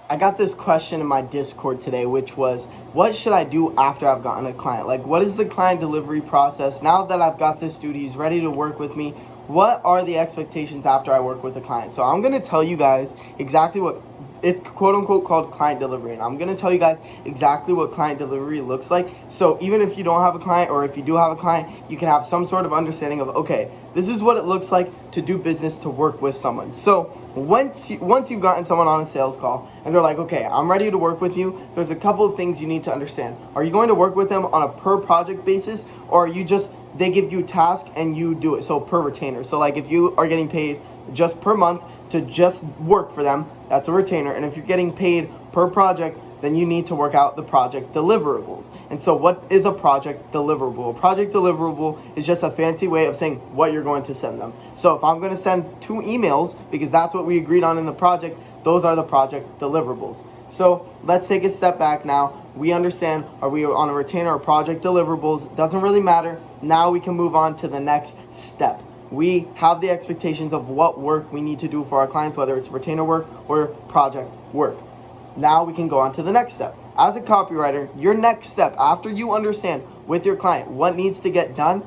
I got this question in my Discord today, which was, what should I do after I've gotten a client? Like, what is the client delivery process? Now that I've got this dude, he's ready to work with me. What are the expectations after I work with a client? So I'm going to tell you guys exactly what it's quote unquote called client delivery. And I'm going to tell you guys exactly what client delivery looks like. So even if you don't have a client, or if you do have a client, you can have some sort of understanding of, okay, this is what it looks like to do business, to work with someone. So once you've gotten someone on a sales call and they're like, okay, I'm ready to work with you, there's a couple of things you need to understand. Are you going to work with them on a per project basis, or are you just, they give you a task and you do it, so per retainer? So like if you are getting paid just per month to just work for them, that's a retainer. And if you're getting paid per project, then you need to work out the project deliverables. And so what is a project deliverable? A project deliverable is just a fancy way of saying what you're going to send them. So if I'm going to send 2 emails, because that's what we agreed on in the project, those are the project deliverables. So let's take a step back now. We understand, are we on a retainer or project deliverables? Doesn't really matter. Now we can move on to the next step. We have the expectations of what work we need to do for our clients, whether it's retainer work or project work. Now we can go on to the next step. As a copywriter, your next step, after you understand with your client what needs to get done,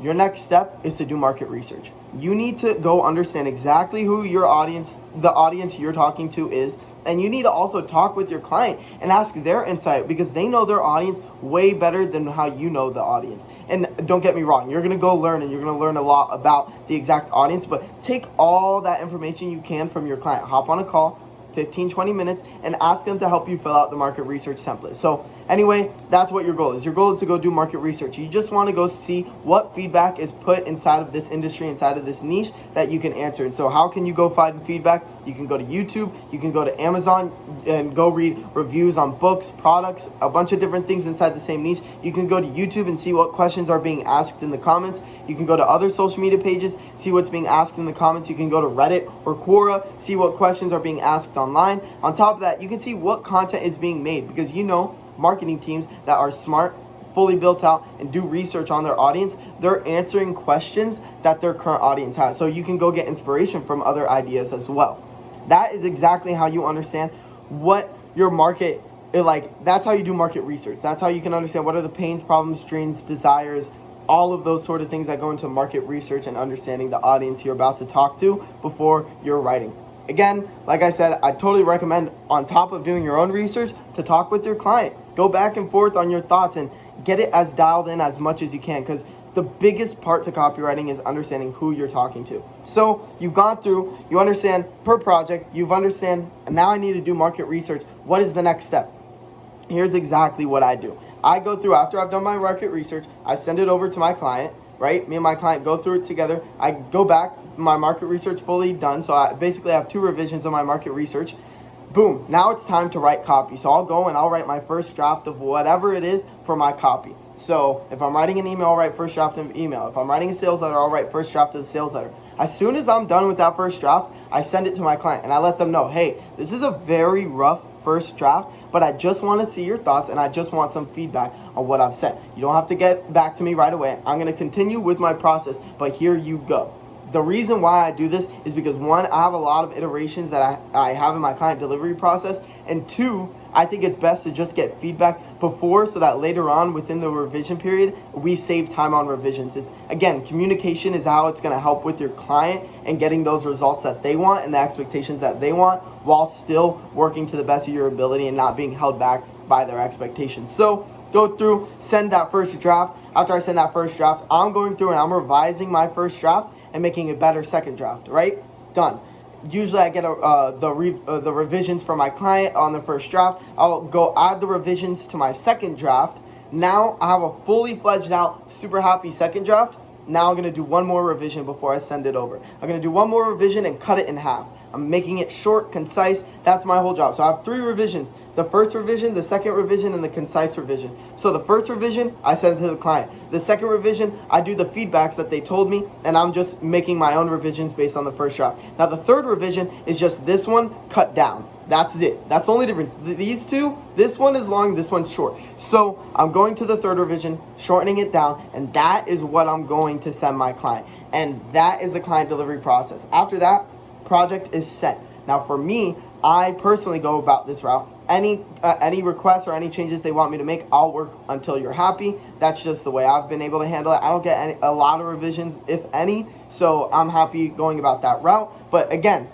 your next step is to do market research. You need to go understand exactly who your audience, the audience you're talking to is, and you need to also talk with your client and ask their insight, because they know their audience way better than how you know the audience. And don't get me wrong, you're gonna go learn and you're gonna learn a lot about the exact audience, but take all that information you can from your client. Hop on a call, 15-20 minutes, and ask them to help you fill out the market research template. So anyway, that's what your goal is. Your goal is to go do market research. You just want to go see what feedback is put inside of this industry, inside of this niche, that you can answer. And so how can you go find feedback? You can go to YouTube, you can go to Amazon and go read reviews on books, products, a bunch of different things inside the same niche. You can go to YouTube and see what questions are being asked in the comments. You can go to other social media pages, see what's being asked in the comments. You can go to Reddit or Quora, see what questions are being asked online. On top of that, you can see what content is being made, because you know marketing teams that are smart, fully built out, and do research on their audience, they're answering questions that their current audience has. So you can go get inspiration from other ideas as well. That is exactly how you understand what your market is like. That's how you do market research. That's how you can understand what are the pains, problems, dreams, desires, all of those sort of things that go into market research and understanding the audience you're about to talk to before you're writing. Again, like I said, I totally recommend, on top of doing your own research, to talk with your client. Go back and forth on your thoughts and get it as dialed in as much as you can, because the biggest part to copywriting is understanding who you're talking to. So you've gone through, you understand per project, you've understand, and now I need to do market research. What is the next step? Here's exactly what I do. I go through, after I've done my market research, I send it over to my client, right? Me and my client go through it together. I go back, my market research fully done. So I basically have 2 revisions of my market research. Boom, now it's time to write copy. So I'll go and I'll write my first draft of whatever it is for my copy. So if I'm writing an email, I'll write first draft of email. If I'm writing a sales letter, I'll write first draft of the sales letter. As soon as I'm done with that first draft, I send it to my client and I let them know, hey, this is a very rough first draft, but I just want to see your thoughts and I just want some feedback on what I've said. You don't have to get back to me right away. I'm going to continue with my process, but here you go. The reason why I do this is because, 1, I have a lot of iterations that I have in my client delivery process, and 2, I think it's best to just get feedback before, so that later on within the revision period, we save time on revisions. It's, again, communication is how it's going to help with your client and getting those results that they want and the expectations that they want, while still working to the best of your ability and not being held back by their expectations. So go through, send that first draft. After I send that first draft, I'm going through and I'm revising my first draft and making a better second draft, right? Done. Usually I get the revisions from my client on the first draft. I'll go add the revisions to my second draft. Now I have a fully fledged out, super happy second draft. Now I'm going to do one more revision before I send it over. I'm going to do one more revision and cut it in half. I'm making it short, concise. That's my whole job. So I have 3 revisions. The first revision, the second revision, and the concise revision. So the first revision, I send it to the client. The second revision, I do the feedbacks that they told me, and I'm just making my own revisions based on the first draft. Now the third revision is just this one cut down. That's it. That's the only difference. These 2, this one is long, this one's short. So I'm going to the third revision, shortening it down, and that is what I'm going to send my client. And that is the client delivery process. After that, project is set. Now for me, I personally go about this route. Any requests or any changes they want me to make, I'll work until you're happy. That's just the way I've been able to handle it. I don't get a lot of revisions, if any, so I'm happy going about that route. But again,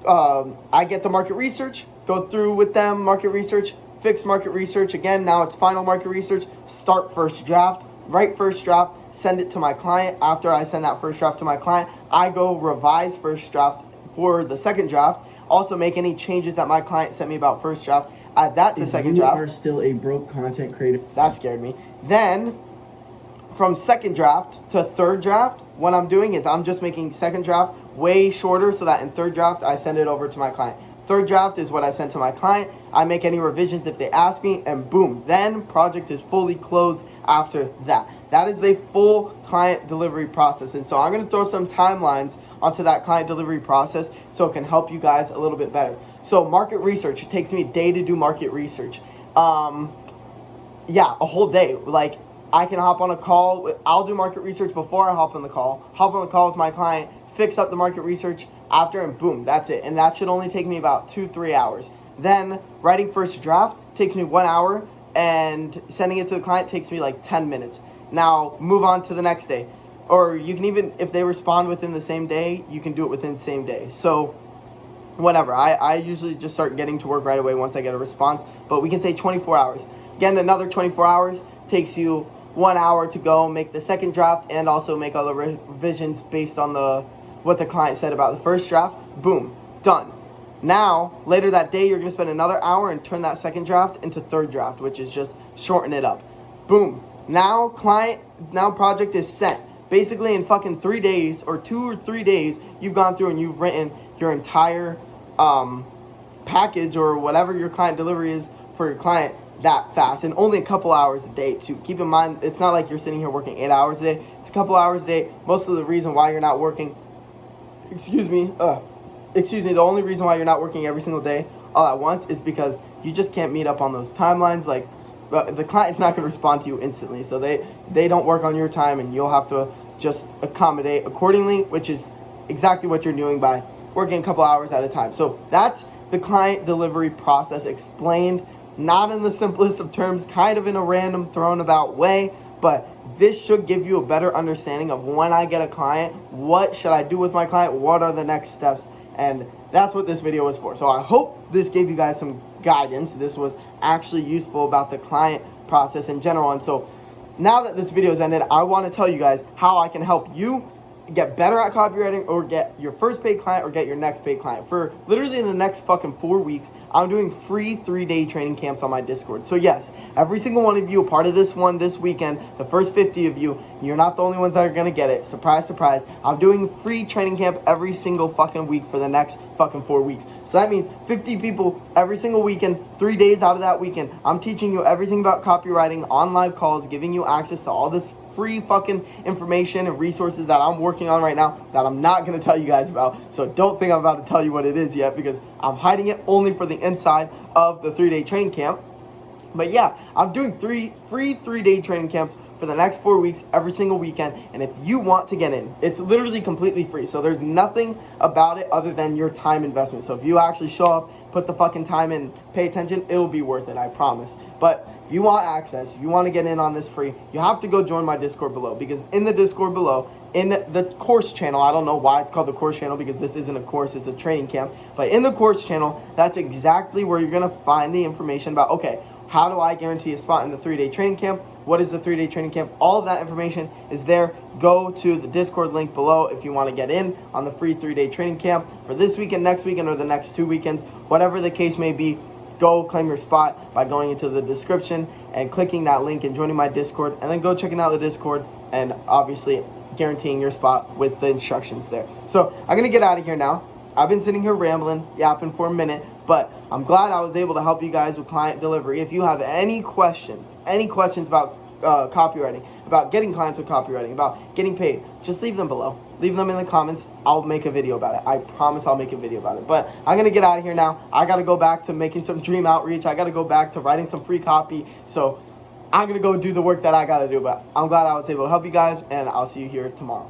I get the market research, go through with them, market research, fix market research. Again, now it's final market research, start first draft, write first draft, send it to my client. After I send that first draft to my client, I go revise first draft for the second draft. Also make any changes that my client sent me about first draft, add that to second draft. You are still a broke content creator. That scared me. Then from second draft to third draft, what I'm doing is I'm just making second draft way shorter so that in third draft I send it over to my client. Third draft is what I send to my client. I make any revisions if they ask me, and boom, then project is fully closed after that. That is the full client delivery process. And so I'm going to throw some timelines onto that client delivery process so it can help you guys a little bit better. So market research, it takes me a day to do market research. Yeah, a whole day. Like, I can hop on a call. I'll do market research before I hop on the call with my client, fix up the market research after, and boom, that's it. And that should only take me about 2-3 hours. Then writing first draft takes me 1 hour, and sending it to the client takes me like 10 minutes. Now move on to the next day. Or you can even, if they respond within the same day, you can do it within the same day. So whatever, I usually just start getting to work right away once I get a response, but we can say 24 hours. Again, another 24 hours takes you 1 hour to go make the second draft and also make all the revisions based on what the client said about the first draft. Boom, done. Now, later that day, you're going to spend another hour and turn that second draft into third draft, which is just shorten it up. Boom. Now project is set. Basically in fucking 3 days or 2 or 3 days, you've gone through and you've written your entire package or whatever your client delivery is for your client that fast, and only a couple hours a day too. Keep in mind, it's not like you're sitting here working 8 hours a day. It's a couple hours a day. Most of the reason why you're not working, the only reason why you're not working every single day all at once is because you just can't meet up on those timelines. Like, the client's not going to respond to you instantly, so they don't work on your time, and you'll have to just accommodate accordingly, which is exactly what you're doing by working a couple hours at a time. So that's the client delivery process explained, not in the simplest of terms, kind of in a random thrown about way, but this should give you a better understanding of when I get a client, what should I do with my client, what are the next steps, and that's what this video was for. So I hope this gave you guys some guidance. This was actually useful about the client process in general. And so now that this video is ended, I want to tell you guys how I can help you get better at copywriting or get your first paid client or get your next paid client. For literally in the next fucking 4 weeks, I'm doing free 3-day training camps on my Discord. So yes, every single one of you, a part of this one this weekend, the first 50 of you, you're not the only ones that are going to get it. Surprise, surprise. I'm doing free training camp every single fucking week for the next fucking 4 weeks. So that means 50 people every single weekend, 3 days out of that weekend. I'm teaching you everything about copywriting on live calls, giving you access to all this free fucking information and resources that I'm working on right now that I'm not going to tell you guys about. So don't think I'm about to tell you what it is yet, because I'm hiding it only for the inside of the 3-day training camp. But yeah, I'm doing free 3-day training camps for the next 4 weeks every single weekend. And if you want to get in, it's literally completely free. So there's nothing about it other than your time investment. So if you actually show up, put the fucking time in, pay attention, it'll be worth it, I promise. But if you want access, if you want to get in on this free, you have to go join my Discord below, because in the Discord below, in the course channel, I don't know why it's called the course channel, because this isn't a course, it's a training camp, but in the course channel, that's exactly where you're going to find the information about, okay, how do I guarantee a spot in the 3-day training camp? What is the 3-day training camp? All of that information is there. Go to the Discord link below if you want to get in on the free 3-day training camp for this weekend, next weekend, or the next 2 weekends, whatever the case may be. Go claim your spot by going into the description and clicking that link and joining my Discord, and then go checking out the Discord and obviously guaranteeing your spot with the instructions there. So I'm going to get out of here now. I've been sitting here rambling, yapping for a minute, but I'm glad I was able to help you guys with client delivery. If you have any questions about copywriting, about getting clients with copywriting, about getting paid, just leave them below. Leave them in the comments. I'll make a video about it. I promise I'll make a video about it. But I'm going to get out of here now. I got to go back to making some dream outreach. I got to go back to writing some free copy. So I'm going to go do the work that I got to do. But I'm glad I was able to help you guys, and I'll see you here tomorrow.